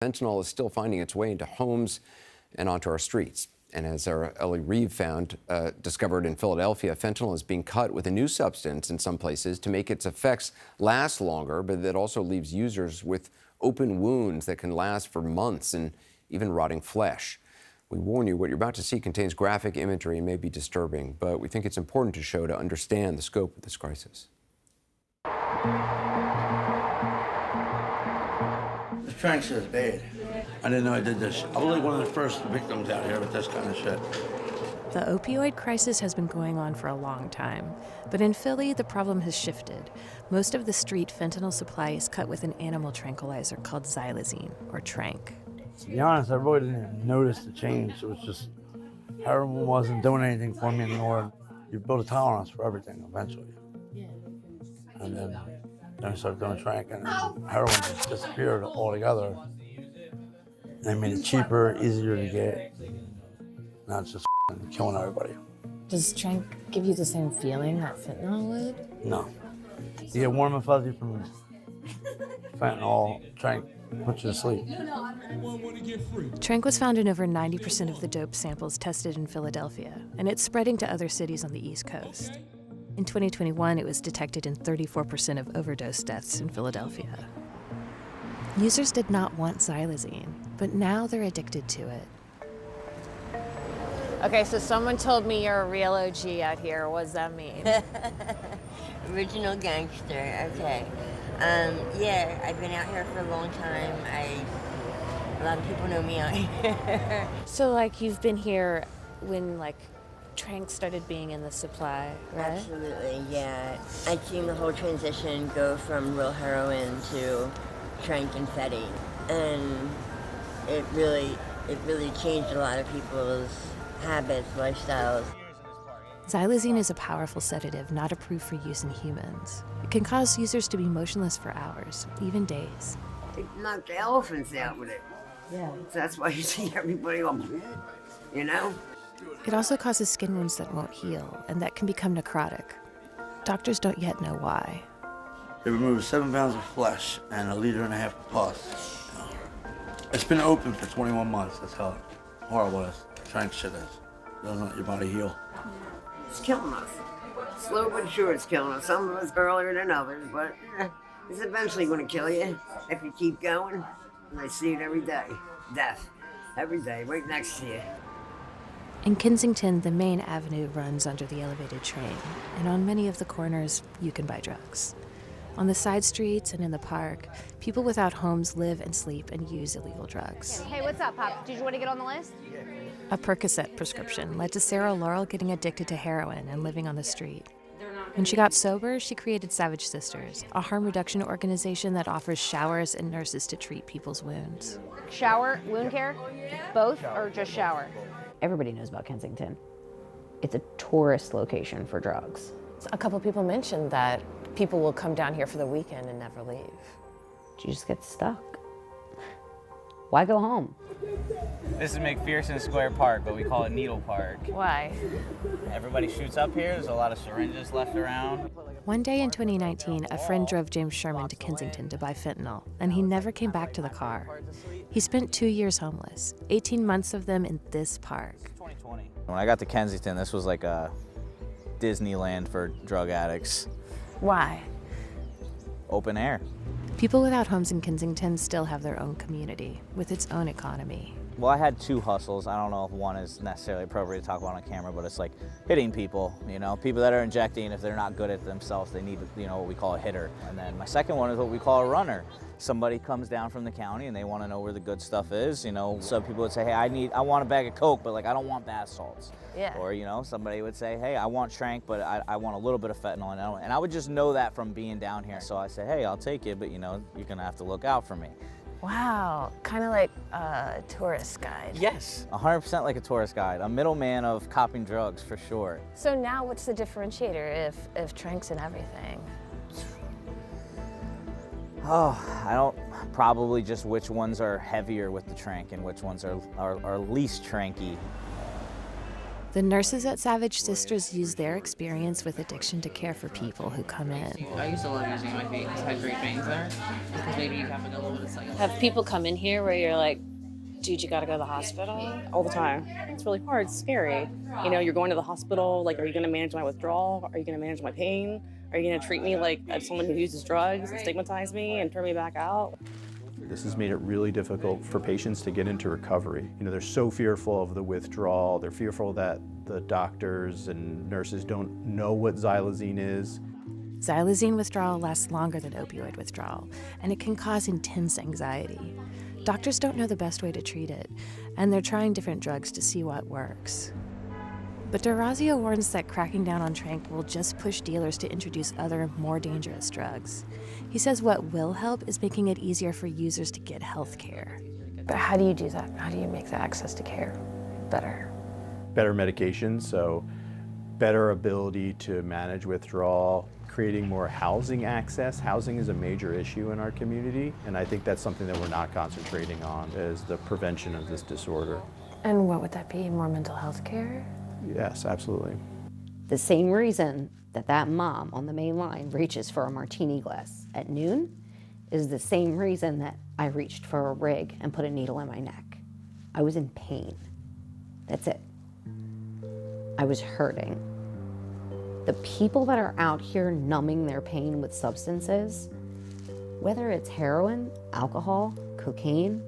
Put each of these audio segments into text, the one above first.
Fentanyl is still finding its way into homes and onto our streets. And as our Ellie Reeve discovered in Philadelphia, fentanyl is being cut with a new substance in some places to make its effects last longer, but that also leaves users with open wounds that can last for months and even rotting flesh. We warn you, what you're about to see contains graphic imagery and may be disturbing, but we think it's important to show to understand the scope of this crisis. This prank shit is bad. I didn't know I did this. I was like one of the first victims out here with this kind of shit. The opioid crisis has been going on for a long time, but in Philly, the problem has shifted. Most of the street fentanyl supply is cut with an animal tranquilizer called xylazine, or tranq. To be honest, I really didn't even notice the change. It was just, heroin wasn't doing anything for me anymore. You build a tolerance for everything eventually. And then I started doing tranq, and heroin just disappeared altogether. They made it cheaper, easier to get. Now it's just killing everybody. Does tranq give you the same feeling that fentanyl would? No. You get warm and fuzzy from fentanyl. Tranq puts you to sleep. Tranq was found in over 90% of the dope samples tested in Philadelphia, and it's spreading to other cities on the East Coast. In 2021, it was detected in 34% of overdose deaths in Philadelphia. Users did not want xylazine, but now they're addicted to it. Okay, so someone told me you're a real OG out here. What does that mean? Original gangster, okay. Yeah, I've been out here for a long time. A lot of people know me out here. So, like, you've been here when, like, tranq started being in the supply, right? Absolutely, yeah. I've seen the whole transition go from real heroin to tranq and fetty. And it really changed a lot of people's habits, lifestyles. Xylazine is a powerful sedative not approved for use in humans. It can cause users to be motionless for hours, even days. They knocked the elephants out with it. Yeah. So that's why you see everybody all, you know? It also causes skin wounds that won't heal and that can become necrotic. Doctors don't yet know why. They removed 7 pounds of flesh and 1.5 liters of pus. It's been open for 21 months. That's how horrible this tranq shit is. It doesn't let your body heal. It's killing us. Slow but sure it's killing us. Some of us earlier than others, but it's eventually going to kill you if you keep going. And I see it every day. Death. Every day, right next to you. In Kensington, the main avenue runs under the elevated train, and on many of the corners, you can buy drugs. On the side streets and in the park, people without homes live and sleep and use illegal drugs. Hey, what's up, Pop? Did you want to get on the list? A Percocet prescription led to Sarah Laurel getting addicted to heroin and living on the street. When she got sober, she created Savage Sisters, a harm reduction organization that offers showers and nurses to treat people's wounds. Shower, wound care, both, or just shower? Everybody knows about Kensington. It's a tourist location for drugs. A couple people mentioned that people will come down here for the weekend and never leave. You just get stuck. Why go home? This is McPherson Square Park, but we call it Needle Park. Why? Everybody shoots up here. There's a lot of syringes left around. One day in 2019, a friend drove James Sherman to Kensington to buy fentanyl, and he never came back to the car. He spent 2 years homeless, 18 months of them in this park. When I got to Kensington, this was like a Disneyland for drug addicts. Why? Open air. People without homes in Kensington still have their own community, with its own economy. Well, I had 2 hustles. I don't know if one is necessarily appropriate to talk about on camera, but it's like hitting people, people that are injecting. If they're not good at themselves, they need, what we call a hitter. And then my second one is what we call a runner. Somebody comes down from the county and they want to know where the good stuff is, So people would say, hey, I want a bag of Coke, but I don't want bath salts. Yeah. Or, somebody would say, hey, I want tranq, but I want a little bit of fentanyl. And I would just know that from being down here. So I say, hey, I'll take it, but, you're going to have to look out for me. Wow, kind of like a tourist guide. Yes, 100% like a tourist guide, a middleman of copping drugs for sure. So now what's the differentiator if tranq's and everything? Oh, I don't, probably just which ones are heavier with the tranq and which ones are least tranqy. The nurses at Savage Sisters use their experience with addiction to care for people who come in. I used to love using my feet because I had great veins there. Because maybe you have like a little bit of cellulite. Have people come in here where you're like, dude, you gotta go to the hospital? All the time. It's really hard. It's scary. You know, you're going to the hospital. Like, are you going to manage my withdrawal? Are you going to manage my pain? Are you going to treat me like someone who uses drugs and stigmatize me and turn me back out? This has made it really difficult for patients to get into recovery. You know, they're so fearful of the withdrawal. They're fearful that the doctors and nurses don't know what xylazine is. Xylazine withdrawal lasts longer than opioid withdrawal, and it can cause intense anxiety. Doctors don't know the best way to treat it, and they're trying different drugs to see what works. But D'Orazio warns that cracking down on Trank will just push dealers to introduce other, more dangerous drugs. He says what will help is making it easier for users to get health care. But how do you do that? How do you make the access to care better? Better medication, so better ability to manage withdrawal, creating more housing access. Housing is a major issue in our community, and I think that's something that we're not concentrating on, is the prevention of this disorder. And what would that be? More mental health care? Yes, absolutely. The same reason that that mom on the main line reaches for a martini glass at noon is the same reason that I reached for a rig and put a needle in my neck. I was in pain. That's it. I was hurting. The people that are out here numbing their pain with substances, whether it's heroin, alcohol, cocaine,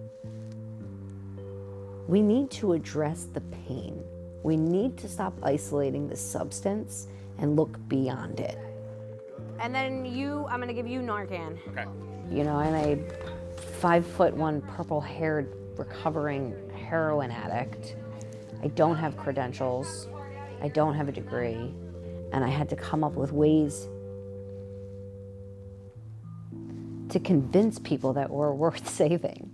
we need to address the pain. We need to stop isolating the substance and look beyond it. And then I'm going to give you Narcan. Okay. You know, I'm a 5'1" purple-haired recovering heroin addict. I don't have credentials. I don't have a degree. And I had to come up with ways to convince people that we're worth saving.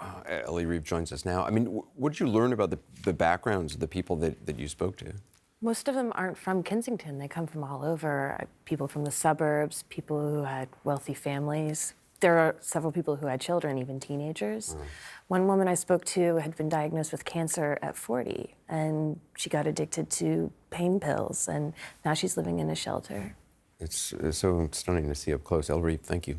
Wow, Ellie Reeve joins us now. I mean, what did you learn about the backgrounds of the people that you spoke to? Most of them aren't from Kensington. They come from all over. People from the suburbs, people who had wealthy families. There are several people who had children, even teenagers. One woman I spoke to had been diagnosed with cancer at 40, and she got addicted to pain pills, and now she's living in a shelter. It's so stunning to see up close. Ellie Reeve, thank you.